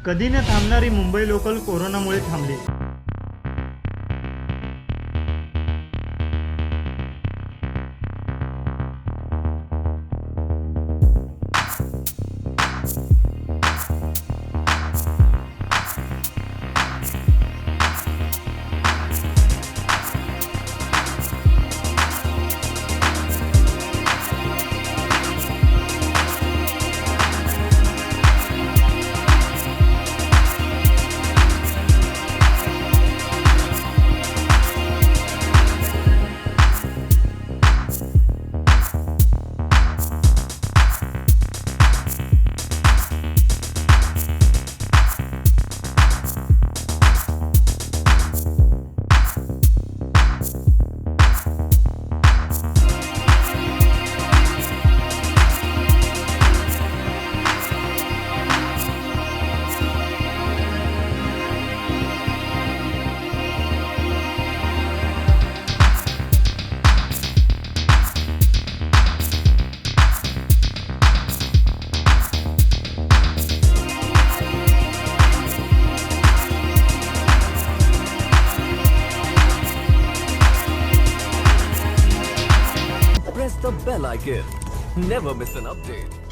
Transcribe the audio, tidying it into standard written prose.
कधी न थांबणारी मुंबई लोकल कोरोनामुळे थांबली. Press the bell icon. Never miss an update.